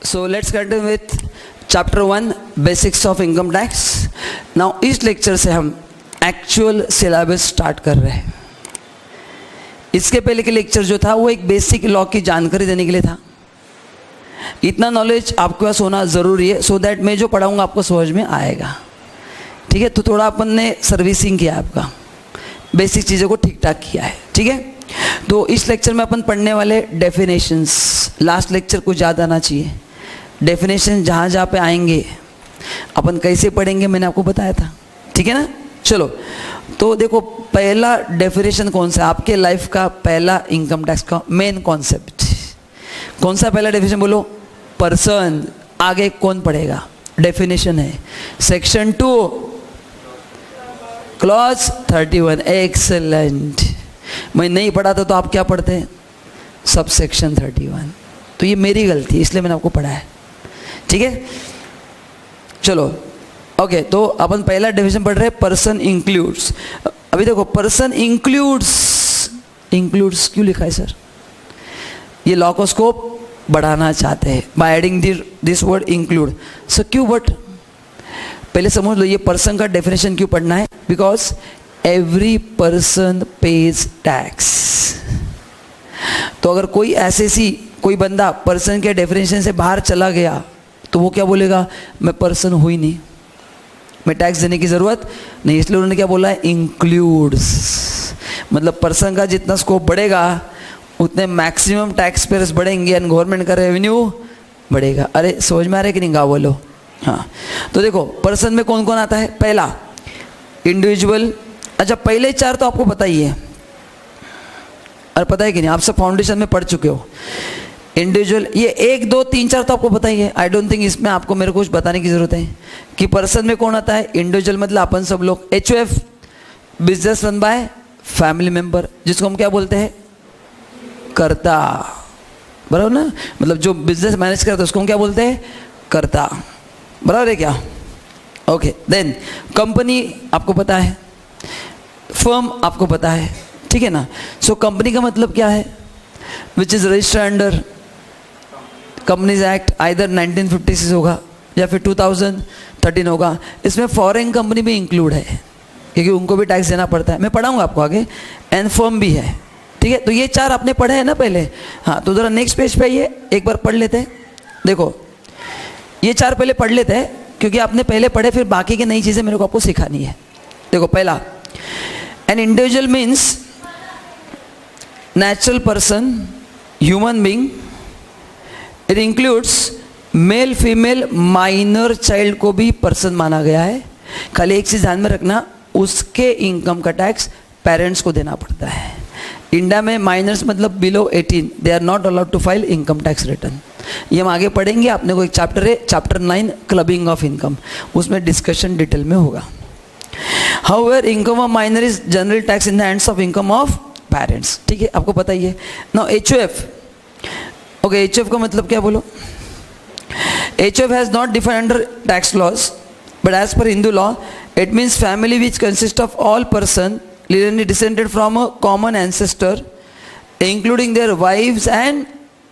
So let's continue with chapter 1 basics of income tax. Now इस lecture से हम actual syllabus start कर रहे हैं. इसके पहले के लेक्चर जो था वो एक बेसिक लॉ की जानकारी देने के लिए था. इतना नॉलेज आपके पास होना ज़रूरी है सो दैट मैं जो पढ़ाऊँगा आपको समझ में आएगा. ठीक है, तो थोड़ा अपन ने सर्विसिंग किया आपका, बेसिक चीज़ों को ठीक ठाक किया है. ठीक है, तो इस लेक्चर में अपन पढ़ने वाले डेफिनेशंस. लास्ट लेक्चर कुछ याद आना चाहिए. डेफिनेशन जहाँ जहाँ पे आएंगे अपन कैसे पढ़ेंगे मैंने आपको बताया था. ठीक है ना. चलो तो देखो, पहला डेफिनेशन कौन सा आपके लाइफ का पहला इनकम टैक्स का मेन कॉन्सेप्ट कौन सा? पहला डेफिनेशन बोलो. पर्सन. आगे कौन पढ़ेगा? डेफिनेशन है सेक्शन 2 क्लॉज 31. एक्सेलेंट. मैं नहीं पढ़ा था तो आप क्या पढ़ते हैं? Sub section 31. तो ये मेरी गलती इसलिए मैंने आपको पढ़ा है. ठीक है, चलो ओके. तो अपन पहला डेफिनेशन पढ़ रहे हैं, पर्सन इंक्लूड्स. अभी देखो, पर्सन इंक्लूड्स क्यों लिखा है सर? ये लॉ को स्कोप बढ़ाना चाहते हैं by adding this word include. So क्यों? बट पहले समझ लो ये पर्सन का डेफिनेशन क्यों पढ़ना है. Because every person page tax. तो अगर कोई कोई बंदा पर्सन के डेफिनेशन से बाहर चला गया तो वो क्या बोलेगा? मैं पर्सन हुई नहीं, मैं टैक्स देने की ज़रूरत नहीं. इसलिए उन्होंने क्या बोला है? इंक्लूड्स. मतलब पर्सन का जितना स्कोप बढ़ेगा उतने मैक्सिमम टैक्स पेयर्स बढ़ेंगे एंड गवर्नमेंट का रेवेन्यू बढ़ेगा. अरे समझ में आ रहा है कि नहीं? गाँव बोलो. हाँ, तो देखो पर्सन में कौन कौन आता है. पहला इंडिविजुअल. अच्छा, पहले 4 तो आपको पता ही है. और पता है कि नहीं? आप सब फाउंडेशन में पढ़ चुके हो. इंडिविजुअल, ये 1 2 3 4 तो आपको पता ही है. आई डोंट थिंक इसमें आपको मेरे को कुछ बताने की ज़रूरत है कि पर्सन में कौन आता है. इंडिविजुअल मतलब अपन सब लोग. HUF business run by family member, जिसको हम क्या बोलते हैं? कर्ता. बराबर ना. मतलब जो बिजनेस मैनेज करता है उसको हम क्या बोलते हैं? कर्ता. बराबर है क्या? ओके. देन कंपनी आपको पता है, फर्म आपको पता है. ठीक है ना. सो कंपनी का मतलब क्या है? Which is registered under companies act. Either 1956 होगा या फिर 2013 होगा. इसमें फॉरेन कंपनी भी इंक्लूड है क्योंकि उनको भी टैक्स देना पड़ता है. मैं पढ़ाऊंगा आपको आगे. एंड फर्म भी है. ठीक है, तो ये 4 आपने पढ़े हैं ना पहले. हाँ, तो ज़रा नेक्स्ट पेज पे आइए, एक बार पढ़ लेते हैं. देखो ये 4 पहले पढ़ लेते हैं क्योंकि आपने पहले पढ़े, फिर बाकी की नई चीज़ें मेरे को आपको सिखानी है. देखो पहला, an individual means natural person, human being. It includes male female minor child को भी पर्सन माना गया है. खाली एक चीज़ ध्यान में रखना, उसके इनकम का टैक्स पेरेंट्स को देना पड़ता है. इंडिया में माइनर्स मतलब below 18, they are not allowed to file income tax return. ये हम आगे पढ़ेंगे. आपने को एक चैप्टर है, चैप्टर 9 क्लबिंग ऑफ इनकम, उसमें डिस्कशन डिटेल में होगा. However income of minor is general tax in the hands of income of parents. ठीक है, आपको पता ही है. Now HUF. ओके, HUF का मतलब क्या बोलो? HUF has not defined under tax laws but as per Hindu law it means family which consist of all person linearly descended from a common ancestor including their wives and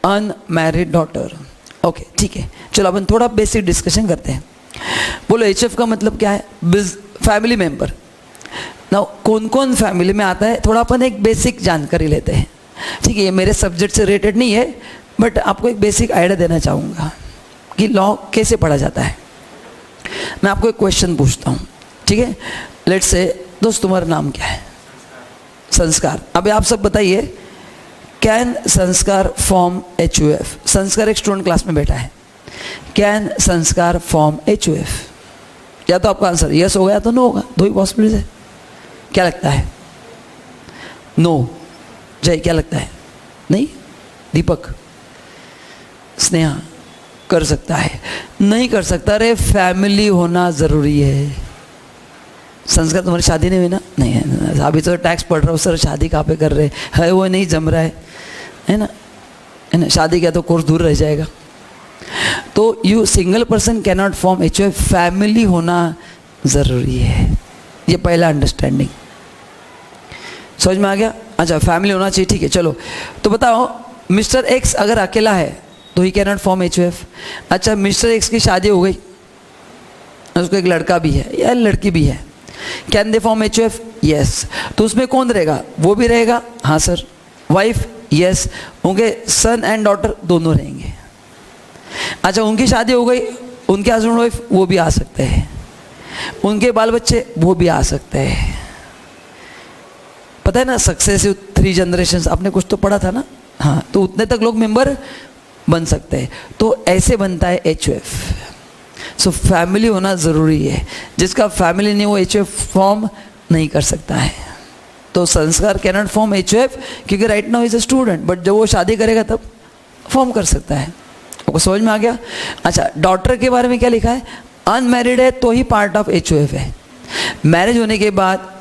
unmarried daughter. Okay, ठीक है. चलो अपन थोड़ा basic discussion करते हैं. बोलो HUF का मतलब क्या है? Family member. ना कौन कौन फैमिली में आता है, थोड़ा अपन एक बेसिक जानकारी लेते हैं. ठीक है, ये मेरे सब्जेक्ट से रिलेटेड नहीं है बट आपको एक बेसिक आइडिया देना चाहूँगा कि लॉ कैसे पढ़ा जाता है. मैं आपको एक क्वेश्चन पूछता हूँ. ठीक है, लेट्स से दोस्त तुम्हारा नाम क्या है? संस्कार. अभी आप सब बताइए, कैन संस्कार फॉर्म HUF? संस्कार एक स्टूडेंट क्लास में बैठा है. कैन संस्कार फॉर्म HUF? या तो आपका आंसर यस होगा या तो नो होगा. 2 ही पॉसिबिलिटीज है. क्या लगता है? नो. जय क्या लगता है? नहीं. दीपक, स्नेहा कर सकता है, नहीं कर सकता. अरे फैमिली होना ज़रूरी है. संस्कार तुम्हारी शादी नहीं हुई ना? नहीं है. अभी तो टैक्स पढ़ रहा हूँ सर, शादी कहाँ पे कर रहे हैं? वो नहीं जम रहा है ना. है ना. शादी क्या तो कोर्स दूर रह जाएगा. तो you single person can not form HUF. Family होना ज़रूरी है. ये पहला अंडरस्टैंडिंग समझ में आ गया. अच्छा, फैमिली होना चाहिए. ठीक है, चलो तो बताओ मिस्टर X अगर अकेला है तो he can not form HUF। अच्छा, मिस्टर एक्स की शादी हो गई, उसको एक लड़का भी है या लड़की भी है, can they form HUF? Yes. तो उसमें कौन रहेगा? वो भी रहेगा, हाँ सर। वाइफ? यस। उनके सन एंड डॉटर दोनों रहेंगे। अच्छा, उनकी शादी हो गई, उनके हस्बैंड वाइफ वो भी आ सकते हैं, उनके बाल बच्चे वो भी आ सकते हैं। पता है ना, सक्सेसिव 3 जनरेशंस, आपने कुछ तो पढ़ा था ना, हाँ। तो उतने तक लोग मेंबर बन सकते हैं। तो ऐसे बनता है HUF। सो फैमिली होना ज़रूरी है। जिसका फैमिली नहीं, वो HUF फॉर्म नहीं कर सकता है। तो संस्कार कैन नॉट फॉर्म HUF क्योंकि right now is a student, but जब वो शादी करेगा तब फॉर्म कर सकता है। आपको समझ में आ गया? अच्छा, डॉटर के बारे में क्या लिखा है? अनमैरिड है तो ही पार्ट ऑफ HUF है। मैरिज होने के बाद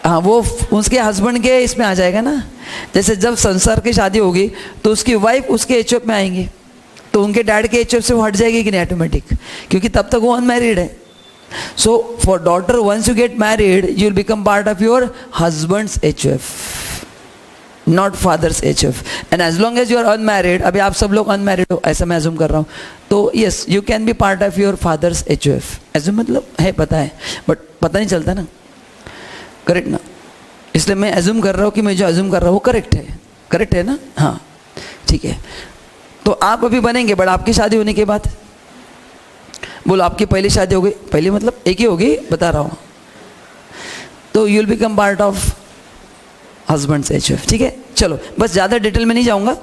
हाँ, वो उसके हस्बैंड के इसमें आ जाएगा ना। जैसे जब संसार की शादी होगी तो उसकी वाइफ उसके HUF में आएंगी, तो उनके डैड के HUF से वो हट जाएगी कि नहीं ऑटोमेटिक, क्योंकि तब तक वो अनमैरिड है। So for daughter, once you get married you will become part of your husband's HUF, not father's HUF। And as long as you are unmarried, अभी आप सब लोग अनमैरिड हो ऐसा मैं अज्यूम कर रहा हूँ, तो yes you can be part of your fathers HUF। Assume मतलब है, पता है, बट पता नहीं चलता ना, करेक्ट ना? इसलिए मैं एज्यूम कर रहा हूँ कि मैं जो एज्यूम कर रहा हूँ वो करेक्ट है। करेक्ट है ना? हाँ, ठीक है। तो आप अभी बनेंगे, बट आपकी शादी होने के बाद, बोलो आपकी पहली शादी हो गई, पहली मतलब एक ही होगी, बता रहा हूँ, तो you will become part of husband's HUF। ठीक है, चलो बस ज़्यादा डिटेल में नहीं जाऊँगा।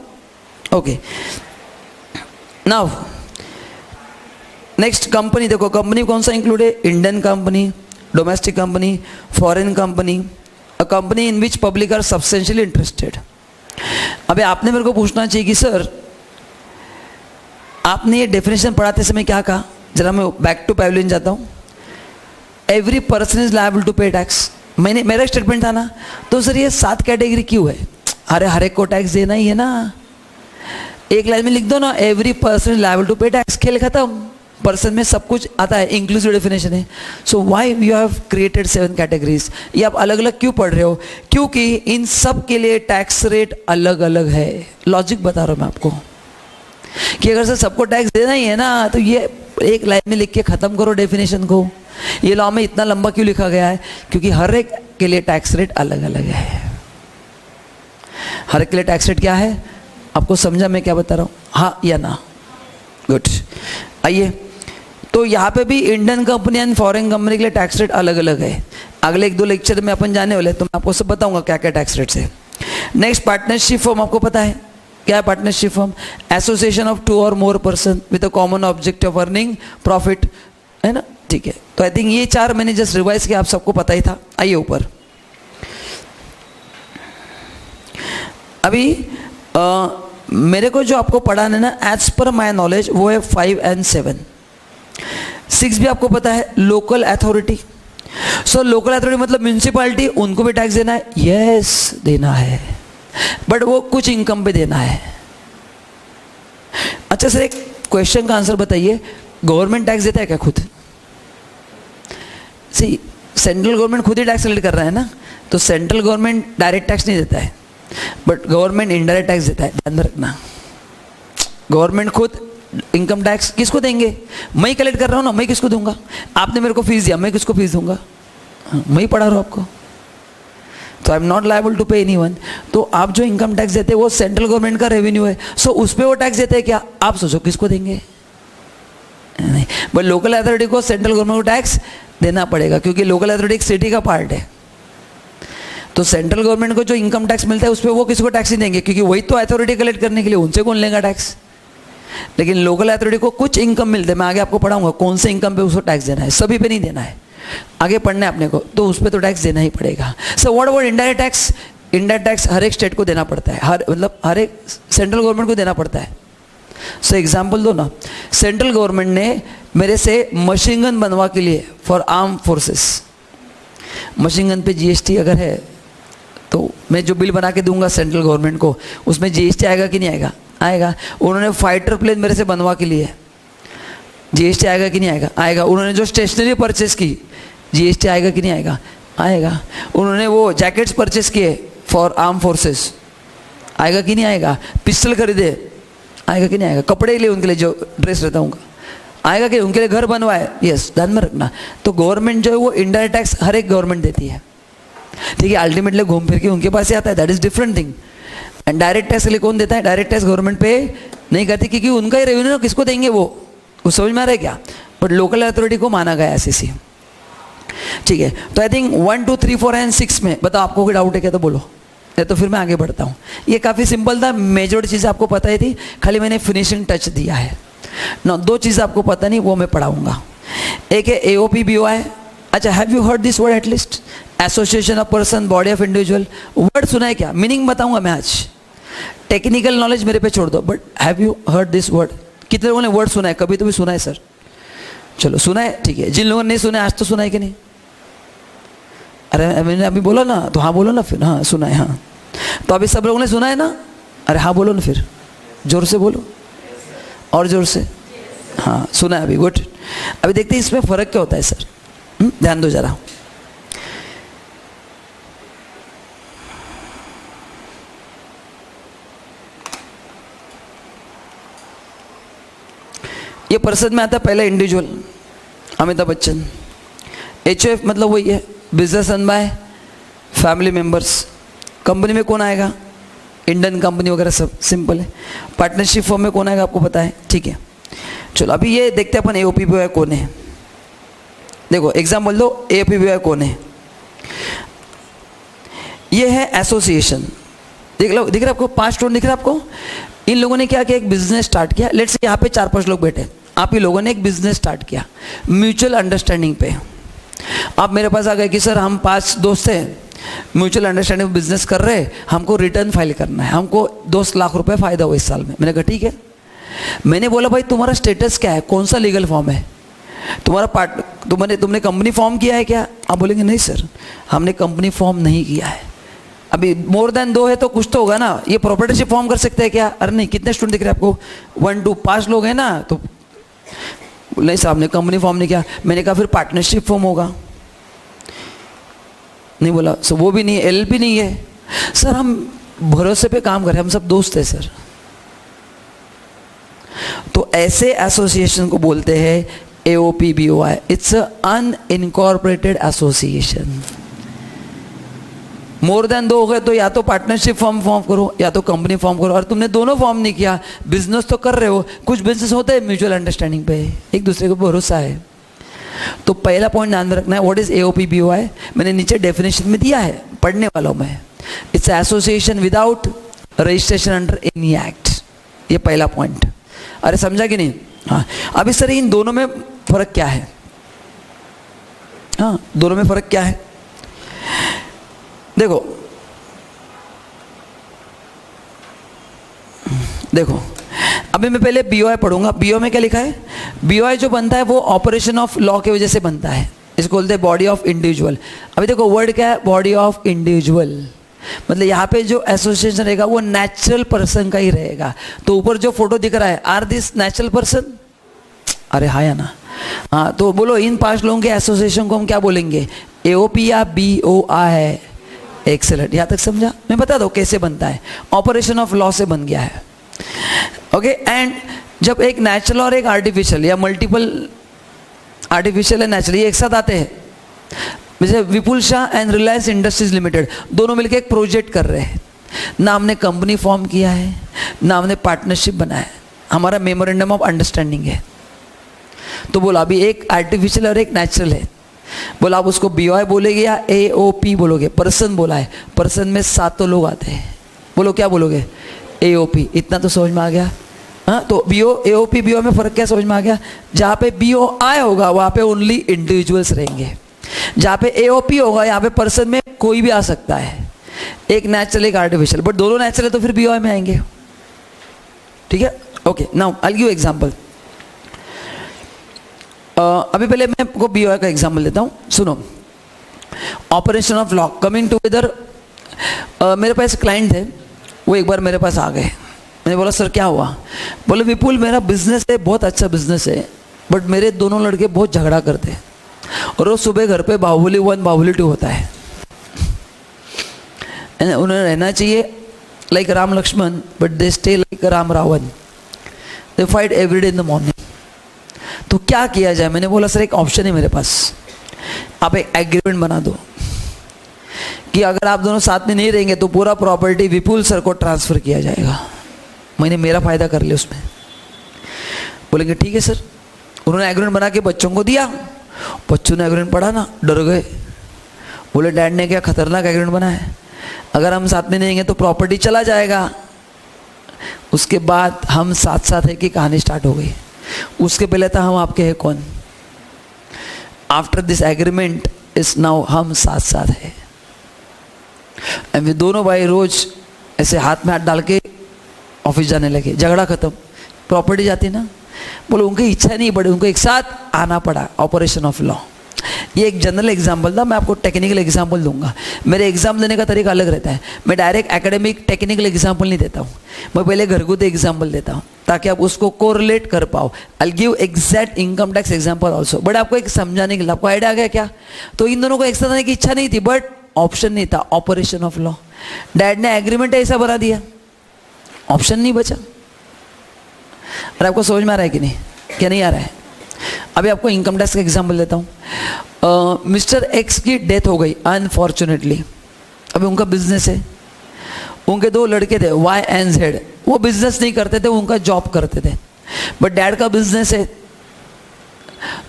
ओके, नाउ नेक्स्ट कंपनी देखो। कंपनी कौन सा इंक्लूड है? Indian company, domestic company, foreign company, a company in which public are substantially interested. अबे आपने मेरे को पूछना चाहिए कि सर आपने ये डेफिनेशन पढ़ाते समय क्या कहा? जरा मैं बैक टू पैविलियन जाता हूँ। Every person is liable to pay tax, मैंने मेरा स्टेटमेंट था ना। तो सर ये 7 कैटेगरी क्यों है? अरे हर एक को टैक्स देना ही है ना। एक लाइन में लिख दो ना, every person is liable to pay tax, खेल खत्म। पर्सन में सब कुछ आता है, इंक्लूसिव डेफिनेशन है। So why you have created 7 categories? ये आप अलग अलग क्यों पढ़ रहे हो? क्योंकि इन सब के लिए टैक्स रेट अलग अलग है। लॉजिक बता रहा हूँ मैं आपको कि अगर सर सबको टैक्स देना ही है ना, तो ये एक लाइन में लिख के ख़त्म करो डेफिनेशन को। ये लॉ में इतना लंबा क्यों लिखा गया है? क्योंकि हर एक के लिए टैक्स रेट अलग अलग है। हर एक के लिए टैक्स रेट क्या है? आपको समझा मैं क्या बता रहा हूँ? हाँ या ना? गुड। आइए, तो यहाँ पे भी Indian company and foreign company के लिए टैक्स रेट अलग अलग है। अगले 1-2 लेक्चर में अपन जाने वाले, तो मैं आपको सब बताऊंगा क्या क्या टैक्स रेट्स है। नेक्स्ट, पार्टनरशिप फॉर्म आपको पता है क्या है? पार्टनरशिप फॉर्म एसोसिएशन ऑफ 2 और more person with a common object of earning profit, है ना? ठीक है, तो आई थिंक ये 4 मैंने जस्ट रिवाइज किया, आप सबको पता ही था। आइए ऊपर। अभी मेरे को जो आपको पढ़ाना है ना, एज पर माई नॉलेज, वो है 5 और 7। 6 भी आपको पता है, local authority. So local authority मतलब म्यूनिसिपैलिटी, उनको भी टैक्स देना है। यस देना है, बट वो कुछ इनकम पे देना है। अच्छा सर, एक क्वेश्चन का आंसर बताइए, गवर्नमेंट टैक्स देता है क्या खुद? सी, सेंट्रल गवर्नमेंट खुद ही टैक्स कलेक्ट कर रहा है ना, तो सेंट्रल गवर्नमेंट डायरेक्ट टैक्स नहीं देता है, बट गवर्नमेंट इनडायरेक्ट टैक्स देता है। ध्यान में रखना, गवर्नमेंट खुद इनकम टैक्स किसको देंगे? मैं ही कलेक्ट कर रहा हूँ ना, मैं किसको दूंगा? आपने मेरे को फीस दिया, मैं किसको फीस दूंगा? मैं ही पढ़ा रहा हूँ आपको, तो I am not liable to pay anyone. तो आप जो इनकम टैक्स देते हैं वो सेंट्रल गवर्नमेंट का रेवेन्यू है, सो उस पर वो टैक्स देते हैं क्या? आप सोचो किसको देंगे? नहीं, बट लोकल अथॉरिटी को सेंट्रल गवर्नमेंट को टैक्स देना पड़ेगा, क्योंकि लोकल अथॉरिटी एक सिटी का पार्ट है। तो सेंट्रल गवर्नमेंट को जो इनकम टैक्स मिलता है उस पर वो किसको टैक्स नहीं देंगे, क्योंकि वही तो अथॉरिटी कलेक्ट करने के लिए, उनसे कौन लेगा टैक्स? लेकिन लोकल अथॉरिटी को कुछ इनकम मिलते हैं, मैं आगे आपको पढ़ाऊंगा कौन से इनकम पे उसको टैक्स देना है, सभी पे नहीं देना है, आगे पढ़ना है अपने को, तो उस पर तो टैक्स देना ही पड़ेगा। So what about indirect tax? Indirect tax हर एक स्टेट को देना पड़ता है, हर एक सेंट्रल गवर्नमेंट को देना पड़ता है। सो एग्जाम्पल दो ना, सेंट्रल गवर्नमेंट ने मेरे से मशीन गन बनवा के लिए for arm forces, machine gun पे GST अगर है तो मैं जो बिल बना के दूंगा सेंट्रल गवर्नमेंट को, उसमें GST आएगा कि नहीं आएगा? आएगा। उन्होंने फाइटर प्लेन मेरे से बनवा के लिए, GST आएगा कि नहीं आएगा? आएगा। उन्होंने जो स्टेशनरी परचेस की, GST आएगा कि नहीं आएगा? आएगा। उन्होंने वो जैकेट्स परचेस किए फॉर आर्म फोर्सेस, आएगा कि नहीं आएगा? पिस्टल खरीदे, आएगा कि नहीं आएगा? कपड़े के लिए उनके लिए जो ड्रेस रहता है उनका आएगा कि उनके लिए घर बनवाए, यस, ध्यान में रखना। तो गवर्नमेंट जो है वो इनडायरेक्ट टैक्स हर एक गवर्नमेंट देती है, ठीक है, अल्टीमेटली घूम फिर के उनके पास ही आता है, that is different thing. And direct tax के लिए कौन देता है? डायरेक्ट टैक्स गवर्नमेंट पे नहीं करती, क्योंकि उनका ही रेवेन्यू किसको देंगे वो समझ में आ रहा है क्या? बट लोकल अथॉरिटी को माना गया एससीसी, ठीक है। तो आई थिंक 1 2 3 4 एंड 6 में बताओ, आपको कोई डाउट है क्या? तो बोलो, या तो फिर मैं आगे बढ़ता हूँ। ये काफ़ी सिंपल था, मेजर चीज़ें आपको पता ही थी, खाली मैंने फिनिशिंग टच दिया है ना। 2 चीज़ आपको पता नहीं, वो मैं पढ़ाऊंगा। एक है AOP BOI। अच्छा, have you heard this word at least? Association of person, body of individual, word सुना है क्या? मीनिंग बताऊंगा मैं आज, टेक्निकल नॉलेज मेरे पे छोड़ दो, but have you heard this word? कितने लोगों ने वर्ड सुना है? कभी तो भी सुना है सर? चलो सुना है, ठीक है। जिन लोगों ने नहीं सुना है आज तो सुना है कि नहीं? अरे मैंने अभी बोला ना, तो हाँ बोलो ना फिर, हाँ सुना है, हाँ। तो अभी सब लोगों ने सुना है ना? अरे हाँ बोलो ना फिर, जोर से बोलो, और जोर से, हाँ सुना है अभी, गुड। अभी देखते हैं इसमें फ़र्क क्या होता है सर, ध्यान दो जरा। ये पर्सन में आता है पहले इंडिविजुअल, अमिताभ बच्चन। HOF मतलब वही है, business run by family members. Company में कौन आएगा? इंडियन कंपनी वगैरह सब सिंपल है। पार्टनरशिप फॉर्म में कौन आएगा आपको पता है, ठीक है। चलो अभी ये देखते हैं अपन AOP BOI कौन है। देखो एग्जाम्पल दो, AOP BOI कौन है? ये है एसोसिएशन, देख लो, दिख रहा है आपको? 5 स्टोन दिख रहा है आपको? इन लोगों ने क्या किया? एक बिजनेस स्टार्ट किया। लेट्स से यहाँ पे 4-5 लोग बैठे, आप ही लोगों ने एक बिजनेस स्टार्ट किया म्यूचुअल अंडरस्टैंडिंग पे। आप मेरे पास आ गए कि सर हम 5 दोस्त हैं, म्यूचुअल अंडरस्टैंडिंग बिजनेस कर रहे हैं, हमको रिटर्न फाइल करना है, हमको 2 लाख रुपए फायदा हुआ इस साल में। मैंने कहा ठीक है। मैंने बोला भाई तुम्हारा स्टेटस क्या है, कौन सा लीगल फॉर्म है तुम्हारा? तुमने कंपनी फॉर्म किया है क्या? आप बोलेंगे नहीं सर हमने कंपनी फॉर्म नहीं किया है। अभी मोर देन 2 है तो कुछ तो होगा ना, ये प्रॉपर्टीशिप फॉर्म कर सकते हैं क्या? अरे नहीं। कितने स्टूडेंट दिख रहे हैं आपको? 1 2 5 लोग हैं ना, तो नहीं साहब ने कंपनी फॉर्म नहीं किया। मैंने कहा फिर पार्टनरशिप फॉर्म होगा, नहीं बोला सर वो भी नहीं है, LLP नहीं है। सर हम भरोसे पे काम कर रहे हैं, हम सब दोस्त हैं सर। तो ऐसे एसोसिएशन को बोलते हैं AOP BOI, it's unincorporated association. More than 2 हो गए तो या तो पार्टनरशिप फॉर्म करो या तो कंपनी फॉर्म करो। और तुमने दोनों फॉर्म नहीं किया, बिजनेस तो कर रहे हो, कुछ बिजनेस होते हैं म्यूचुअल अंडरस्टैंडिंग पे, एक दूसरे को भरोसा है। तो पहला पॉइंट ध्यान में रखना है, व्हाट इज AOP BOI? मैंने नीचे डेफिनेशन में दिया है, पढ़ने वालों में। Its association without registration under any act, ये पहला पॉइंट। अरे समझा कि नहीं? हाँ। अभी सर इन दोनों में फर्क क्या है? हाँ दोनों में फर्क क्या है? देखो अभी मैं पहले BOI पढ़ूंगा। BOI में क्या लिखा है? BOI जो बनता है वो ऑपरेशन ऑफ लॉ की वजह से बनता है, इसको बोलते हैं बॉडी ऑफ इंडिविजुअल। अभी देखो वर्ड क्या है? बॉडी ऑफ इंडिविजुअल, मतलब यहाँ पे जो एसोसिएशन रहेगा वो नेचुरल पर्सन का ही रहेगा। तो ऊपर जो फोटो दिख रहा है, आर दिस नेचुरल पर्सन? अरे हाँ या ना? हाँ, तो बोलो इन 5 लोगों के एसोसिएशन को हम क्या बोलेंगे? AOP या BOI है? एक्सेलेंट, यहाँ तक समझा? मैं बता दो कैसे बनता है, ऑपरेशन ऑफ लॉ से बन गया है। ओके, एंड जब एक नेचुरल और एक आर्टिफिशियल या मल्टीपल आर्टिफिशियल एंड नेचुरल ये एक साथ आते हैं, जैसे Vipul Shah and Reliance Industries Limited दोनों मिलकर एक प्रोजेक्ट कर रहे हैं, ना हमने कंपनी फॉर्म किया है ना हमने पार्टनरशिप बनाया है, हमारा मेमोरेंडम ऑफ अंडरस्टैंडिंग है। तो बोला अभी एक आर्टिफिशियल और एक नेचुरल है, बोला आप उसको BOI बोलेगे या AOP बोलोगे? पर्सन बोला है, पर्सन में 7 लोग आते हैं, बोलो क्या बोलोगे? AOP। इतना तो समझ में आ गया? हाँ, तो AOP BOI में फ़र्क क्या समझ में आ गया? जहाँ पे BOI होगा वहाँ पे ओनली इंडिविजुअल्स रहेंगे, जहाँ पे AOP होगा यहाँ पे पर्सन में कोई भी आ सकता है, एक नेचुरल एक आर्टिफिशियल, बट दोनों नेचुरल है तो फिर BOI में आएंगे। ठीक है, okay. Now I will give example. अभी पहले मैं आपको BOI का एग्जांपल देता हूँ, सुनो। Operation of law coming together. मेरे पास क्लाइंट थे, वो एक बार मेरे पास आ गए। मैंने बोला सर क्या हुआ? बोले विपुल मेरा बिजनेस है, बहुत अच्छा बिजनेस है, बट मेरे दोनों लड़के बहुत झगड़ा करते हैं और रोज सुबह घर पे बाहुबली 1 बाहुबली 2 होता है। उन्हें रहना चाहिए like Ram Lakshman, but they stay like Ram Ravan. They fight every day in the morning. तो क्या किया जाए? मैंने बोला सर एक ऑप्शन है मेरे पास, आप एक एग्रीमेंट बना दो कि अगर आप दोनों साथ में नहीं रहेंगे तो पूरा प्रॉपर्टी विपुल सर को ट्रांसफ़र किया जाएगा, मैंने मेरा फ़ायदा कर लिया उसमें। बोलेंगे ठीक है सर। उन्होंने एग्रीमेंट बना के बच्चों को दिया, बच्चों ने एग्रीमेंट पढ़ा ना, डर गए, बोले डैड ने क्या खतरनाक एग्रीमेंट बना है, अगर हम साथ में नहीं रहेंगे तो प्रॉपर्टी चला जाएगा। उसके बाद हम साथ साथ है कि कहानी स्टार्ट हो गई। उसके पहले था हम आपके हैं कौन। After this agreement is now हम साथ साथ है। वे दोनों भाई रोज ऐसे हाथ में हाथ डाल के ऑफिस जाने लगे, झगड़ा खत्म, प्रॉपर्टी जाती ना। बोलो उनकी इच्छा नहीं पड़ी, उनको एक साथ आना पड़ा, ऑपरेशन ऑफ लॉ। ये एक जनरल एग्जाम्पल था, मैं आपको टेक्निकल एग्जाम्पल दूंगा। मेरे एग्जाम देने का तरीका अलग रहता है, मैं डायरेक्ट एकेडमिक टेक्निकल एग्जाम्पल नहीं देता हूँ, मैं पहले घरगुती एग्जाम्पल देता हूँ ताकि आप उसको कोरिलेट कर पाओ। I give exact income tax example also, but आपको एक समझाने के लिए। आपको आइडिया आ गया क्या? तो इन दोनों को एक साथ आने की इच्छा नहीं थी, बट ऑप्शन नहीं था, ऑपरेशन ऑफ लॉ। डैड ने एग्रीमेंट ऐसा बना दिया, ऑप्शन नहीं बचा। और आपको समझ में आ रहा है कि नहीं, क्या नहीं आ रहा है? अभी आपको इनकम टैक्स का एग्जाम्पल देता हूँ। मिस्टर एक्स की डेथ हो गई अनफॉर्चुनेटली। अभी उनका बिजनेस है, उनके दो लड़के थे वाई एंड जेड, वो बिजनेस नहीं करते थे, उनका जॉब करते थे। बट डैड का बिजनेस है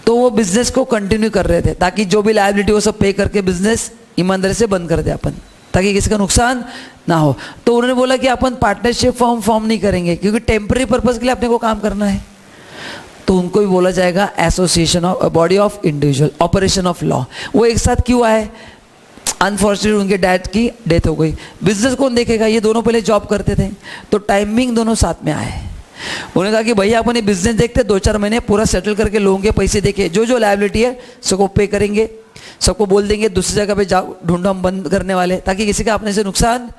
तो वो बिजनेस को कंटिन्यू कर रहे थे ताकि जो भी लायबिलिटी वो सब पे करके बिजनेस ईमानदारी से बंद कर दे अपन, ताकि किसी का नुकसान ना हो। तो उन्होंने बोला कि अपन पार्टनरशिप फॉर्म नहीं करेंगे क्योंकि टेम्पररी पर्पज के लिए अपने को काम करना है। तो उनको भी बोला जाएगा association of body of individual, operation of law. वो एक साथ क्यों आए? अनफॉर्चुनेटली उनके डैड की डेथ हो गई, बिजनेस कौन देखेगा? ये दोनों पहले जॉब करते थे, तो टाइमिंग दोनों साथ में आए। उन्होंने कहा कि भैया अपन ये बिजनेस देखते 2-4 महीने पूरा सेटल करके लोगों के पैसे देके जो जो लायबिलिटी है सबको पे करेंगे, सबको बोल देंगे दूसरी जगह पे जाओ ढूंढो हम बंद करने वाले, ताकि किसी का अपने से नुकसान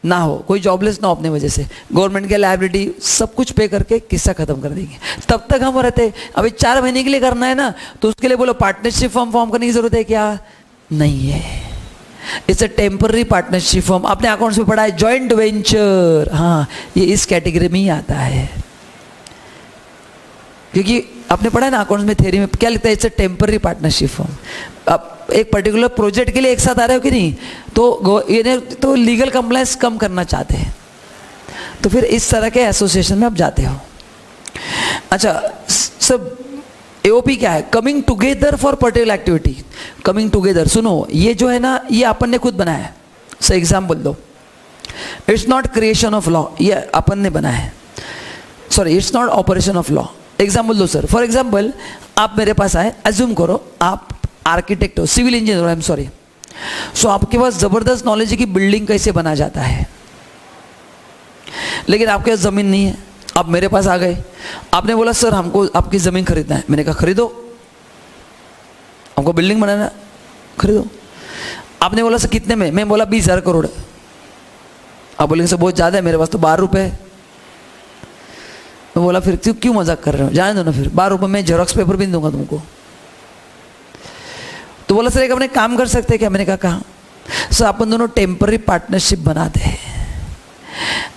ना हो, कोई जॉबलेस ना हो अपने वजह से। गवर्नमेंट के लायबिलिटी सब कुछ पे करके किस्सा खत्म कर देंगे। तब तक हम रहते, अभी 4 महीने के लिए करना है ना, तो उसके लिए बोलो पार्टनरशिप फॉर्म करने की जरूरत है क्या? नहीं है। It's a temporary partnership form. आपने अकाउंट्स में पढ़ा है जॉइंट वेंचर, हाँ ये इस कैटेगरी में ही आता है, क्योंकि आपने पढ़ा है ना अकाउंट्स में थ्योरी में क्या लिखता है? It's a temporary partnership form. अब एक पर्टिकुलर प्रोजेक्ट के लिए एक साथ आ रहे हो कि नहीं, तो ये तो लीगल कंप्लायंस कम करना चाहते हैं, तो फिर इस तरह के एसोसिएशन में आप जाते हो। अच्छा सब एओपी क्या है? Coming together for particular activity. Coming together सुनो, ये जो है ना ये अपन ने खुद बनाया है। सो एग्जाम्पल दो, it's not creation of law, ये अपन ने बनाया है। Sorry, it's not operation of law. Example दो सर। फॉर एग्जाम्पल आप मेरे पास आए, एज्यूम करो आप आर्किटेक्ट हो, सिविल इंजीनियर हो, आई एम सॉरी। सो आपके पास जबरदस्त नॉलेज है कि बिल्डिंग कैसे बना जाता है, लेकिन आपके पास जमीन नहीं है। आप मेरे पास आ गए, आपने बोला सर हमको आपकी ज़मीन खरीदना है। मैंने कहा खरीदो, हमको बिल्डिंग बनाना है, खरीदो। आपने बोला सर कितने में? मैं बोला 20,000 करोड़। आप बोलेंगे सर बहुत ज़्यादा है, मेरे पास तो 12 रुपये है। मैं बोला फिर क्यों मजाक कर रहे हो, जाने दो ना, फिर 12 रुपये में जेरोक्स पेपर भी नहीं दूंगा तुमको। तो बोला सर एक अपने काम कर सकते हैं क्या? मैंने कहा सर अपन दोनों टेम्पररी पार्टनरशिप बनाते हैं,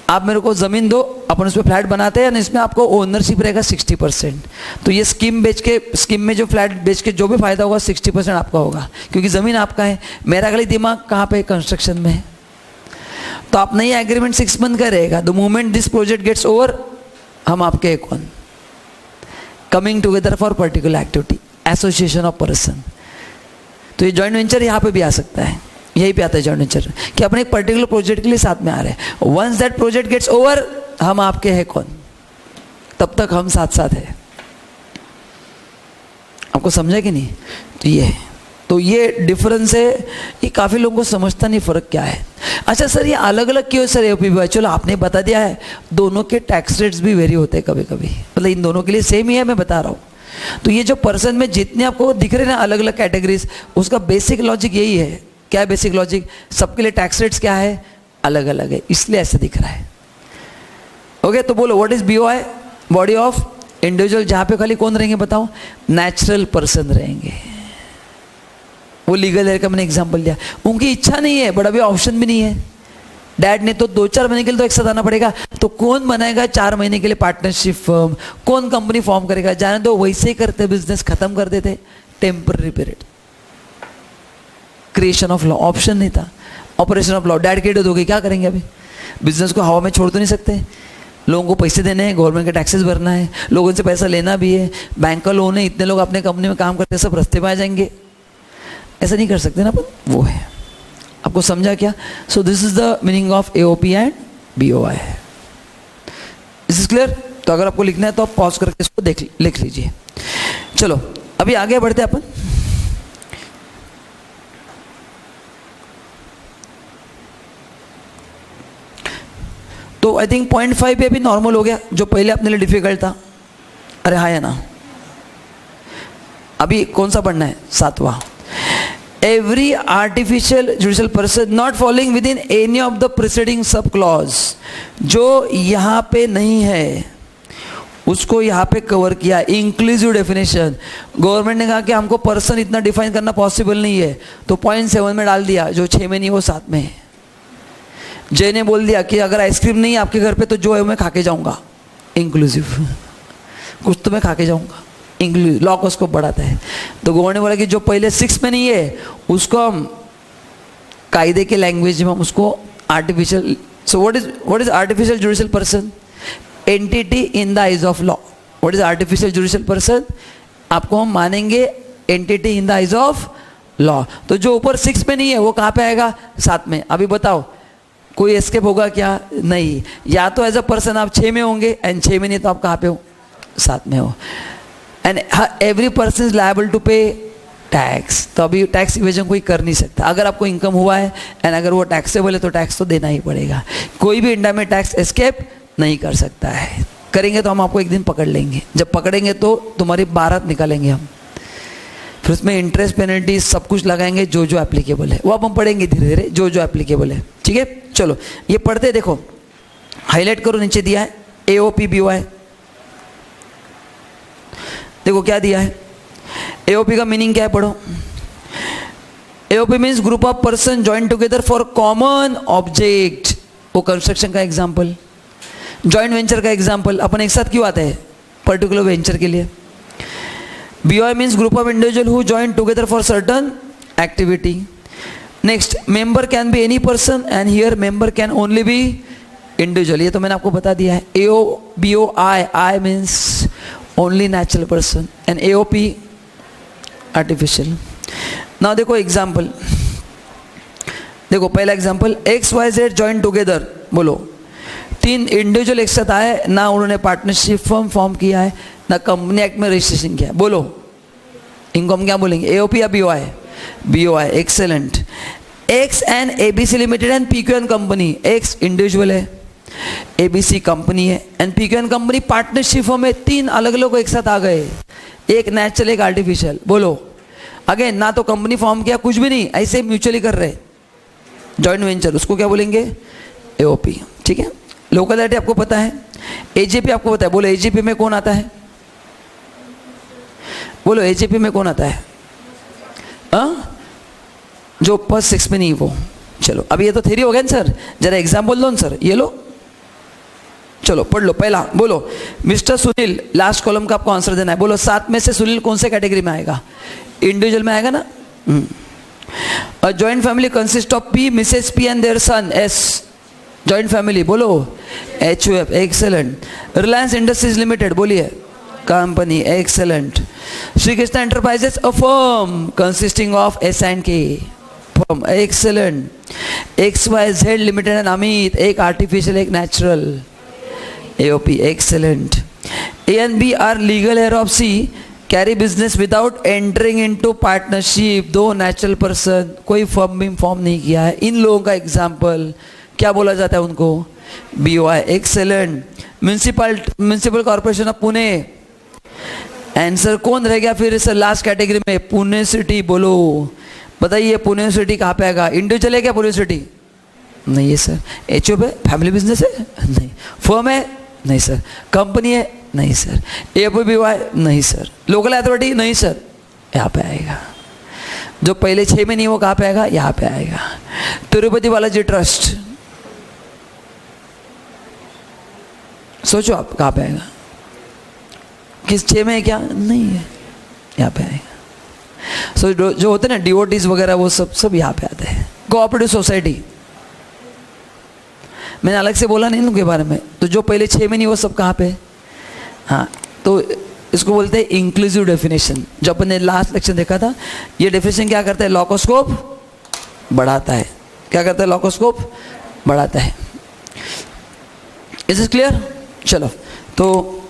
आप मेरे को ज़मीन दो, अपन उस पर फ्लैट बनाते हैं, इसमें आपको ओनरशिप रहेगा 60%। तो ये स्कीम में जो फ्लैट बेच के जो भी फायदा होगा 60% आपका होगा, क्योंकि ज़मीन आपका है। मेरा खाली दिमाग कहाँ पे? कंस्ट्रक्शन में है। तो आप नई एग्रीमेंट 6 मंथ का रहेगा। The moment this project gets over, हम आपके हैं कौन? Coming together for particular activity, association of person. तो ये जॉइंट वेंचर यहाँ पे भी आ सकता है, यही पे आता है जॉइंट वेंचर, कि अपने एक पर्टिकुलर प्रोजेक्ट के लिए साथ में आ रहे हैं। Once that project gets over, हम आपके हैं कौन? तब तक हम साथ साथ हैं। आपको समझा कि नहीं? तो ये डिफरेंस है, ये काफ़ी लोगों को समझता नहीं फ़र्क क्या है। अच्छा सर ये अलग अलग क्यों सर एओपी? चलो आपने बता दिया है, दोनों के टैक्स रेट्स भी वेरी होते हैं कभी कभी, मतलब इन दोनों के लिए सेम ही है, मैं बता रहा हूँ। तो ये जो पर्सन में जितने आपको दिख रहे हैं ना अलग अलग कैटेगरीज, उसका बेसिक लॉजिक यही है। क्या है बेसिक लॉजिक? सबके लिए टैक्स रेट्स क्या है? अलग अलग है, इसलिए ऐसे दिख रहा है। ओके, तो बोलो what is BOI? Body of individual, जहाँ पे खाली कौन रहेंगे बताओ? नेचुरल पर्सन रहेंगे। वो लीगल है का मैंने एग्जाम्पल दिया, उनकी इच्छा नहीं है बट अभी ऑप्शन भी नहीं है, डैड ने तो 2-4 महीने के लिए तो एक साथ आना पड़ेगा, तो कौन बनाएगा 4 महीने के लिए पार्टनरशिप फर्म, कौन कंपनी फॉर्म करेगा? जाने दो, वैसे ही करते, बिजनेस खत्म कर देते, temporary period. Creation of law option नहीं था, ऑपरेशन ऑफ लॉ, डैड की डेथ हो गई, क्या करेंगे? अभी बिजनेस को हवा में छोड़ तो नहीं सकते, लोगों को पैसे देने हैं, गवर्नमेंट के टैक्सेस भरना है, लोगों से पैसा लेना भी है, बैंक का लोन है, इतने लोग अपने कंपनी में काम करते हैं, सब रास्ते पे आ जाएंगे, ऐसा नहीं कर सकते ना अपन। वो है, आपको समझा क्या? So this is the meaning of AOP and BOI। This is clear? तो अगर आपको लिखना है तो आप पॉज करके इसको लिख लीजिए। चलो अभी आगे बढ़ते हैं अपन। तो आई थिंक 0.5 पे भी नॉर्मल हो गया, जो पहले अपने लिए डिफिकल्ट था। अरे हाँ या ना? अभी कौन सा पढ़ना है? 7वां। Every artificial juridical person not following within any of the preceding sub clause, जो यहाँ पे नहीं है उसको यहाँ पे कवर किया। इंक्लूसिव डेफिनेशन, गवर्नमेंट ने कहा कि हमको पर्सन इतना डिफाइन करना पॉसिबल नहीं है, तो 0.7 में डाल दिया, जो 6 में नहीं वो 7 में है। जय ने बोल दिया कि अगर आइसक्रीम नहीं है आपके घर पे तो जो है मैं खा के जाऊंगा, इंक्लूसिव, कुछ तो मैं खा के जाऊंगा, इंक्लूसिव, लॉ को उसको बढ़ाता है। तो गवर्नमेंट ने बोला कि जो पहले 6 में नहीं है उसको हम कायदे के लैंग्वेज में हम उसको artificial, so what is artificial juridical person? Entity in the eyes of law. What is artificial juridical person? आपको हम मानेंगे entity in the eyes of law. तो जो ऊपर 6 में नहीं है वो कहाँ पे आएगा? 7 में। अभी बताओ कोई एस्केप होगा क्या? नहीं। या तो एज अ पर्सन आप 6 में होंगे, एंड 6 में नहीं तो आप कहाँ पे हो? 7 में हो। And every person is liable to pay tax. तो अभी टैक्स इवेजन कोई कर नहीं सकता। अगर आपको इनकम हुआ है एंड अगर वो टैक्सेबल है तो टैक्स तो देना ही पड़ेगा। कोई भी इंडिया में टैक्स एस्केप नहीं कर सकता है। करेंगे तो हम आपको एक दिन पकड़ लेंगे, जब पकड़ेंगे तो तुम्हारी बारात निकालेंगे हम, फिर उसमें इंटरेस्ट पेनल्टी सब कुछ लगाएंगे, जो जो एप्लीकेबल है वो अब हम पढ़ेंगे धीरे धीरे, जो जो एप्लीकेबल है। ठीक है, चलो ये पढ़ते, देखो हाईलाइट करो, नीचे दिया है AOP BOI। देखो क्या दिया है, AOP का मीनिंग क्या है, पढ़ो। AOP means group of person join together for common object. वो कंस्ट्रक्शन का एग्जाम्पल, जॉइंट वेंचर का एग्जाम्पल, अपन एक साथ क्यों आते हैं? पर्टिकुलर वेंचर के लिए। BOI means group of individual who join together for certain activity. Next, member can be any person and here member can only be individual. ये तो मैंने आपको बता दिया है। BOI, I means only natural person and AOP artificial. Now देखो example, देखो पहला एग्जाम्पल, XYZ join together, बोलो 3 इंडिविजुअल एक साथ आए, ना उन्होंने पार्टनरशिप फर्म फॉर्म किया है, ना कंपनी एक्ट में रजिस्ट्रेशन किया है, बोलो इनको हम क्या बोलेंगे? AOP या BOI? BOI, excellent. X and ABC limited and PQN company, X individual है, ABC कंपनी है, and PQN company partnership firm है। 3 अलग लोग एक साथ आ गए, एक नेचुरल एक आर्टिफिशियल, बोलो अगेन, ना तो कंपनी फॉर्म किया, कुछ भी नहीं, ऐसे म्यूचुअली कर रहे, जॉइंट वेंचर, उसको क्या बोलेंगे? AOP। ठीक है, लोकलिटी आपको पता है, AGP आपको पता है, बोलो AGP में कौन आता है? बोलो AGP में कौन आता है? जो फर्स्ट 6 में नहीं वो। चलो अभी ये तो थ्योरी हो गया ना सर, जरा एग्जाम्पल दो ना सर, ये लो, चलो पढ़ लो। पहला बोलो मिस्टर सुनील, लास्ट कॉलम का आपको आंसर देना है। बोलो 7 में से सुनील कौन से कैटेगरी में आएगा? इंडिविजुअल में आएगा ना। A joint family consist of P, mrs P and their son S। Joint family, बोलो HUF, excellent. Reliance Industries Limited, बोलिए company, excellent. Shri Krishna enterprises, a firm consisting of S and K, firm, excellent. XYZ limited and Amit, एक artificial एक natural, AOP, excellent. A and B are legal heir of C, carry business without entering into partnership, 2 natural person, कोई firm भी form नहीं किया है। इन लोगों का example क्या बोला जाता है उनको? BOI, excellent. Municipal corporation of Pune, answer कौन रह गया फिर सर लास्ट कैटेगरी में? पुणे सिटी, बोलो बताइए पुणे सिटी कहाँ पे आएगा? इंडिविजुअल है क्या पुणे सिटी? नहीं है सर। HUF है, फैमिली बिजनेस है? नहीं। फर्म है? नहीं सर। कंपनी है? नहीं सर। AOP BOI? नहीं सर। Local authority? नहीं सर। यहाँ पे आएगा, जो पहले 6 में नहीं वो कहाँ पे आएगा? यहाँ पे आएगा। तिरुपति बालाजी ट्रस्ट, सोचो आप कहाँ पे आएगा, किस 6 में है क्या? नहीं है, यहाँ पे आएगा। सो जो होते हैं ना डिवोटीज वगैरह, वो सब यहाँ पे आते हैं। कोऑपरेटिव सोसाइटी, मैंने अलग से बोला नहीं उनके बारे में, तो जो पहले 6 में नहीं वो सब कहाँ पे? हाँ, तो इसको बोलते हैं इंक्लूसिव डेफिनेशन। जो अपन ने लास्ट लेक्चर देखा था, ये डेफिनेशन क्या करता है? लॉकोस्कोप बढ़ाता है। क्या करता है? लॉकोस्कोप बढ़ाता है। Is it clear? चलो, तो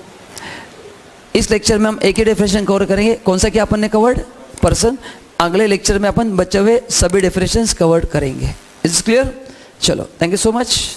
इस लेक्चर में हम एक ही डेफिनेशन कवर करेंगे। कौन सा? क्या अपन ने कवर्ड? पर्सन। अगले लेक्चर में अपन बचे हुए सभी डेफिनेशंस कवर करेंगे। Is it clear? चलो, थैंक यू सो मच।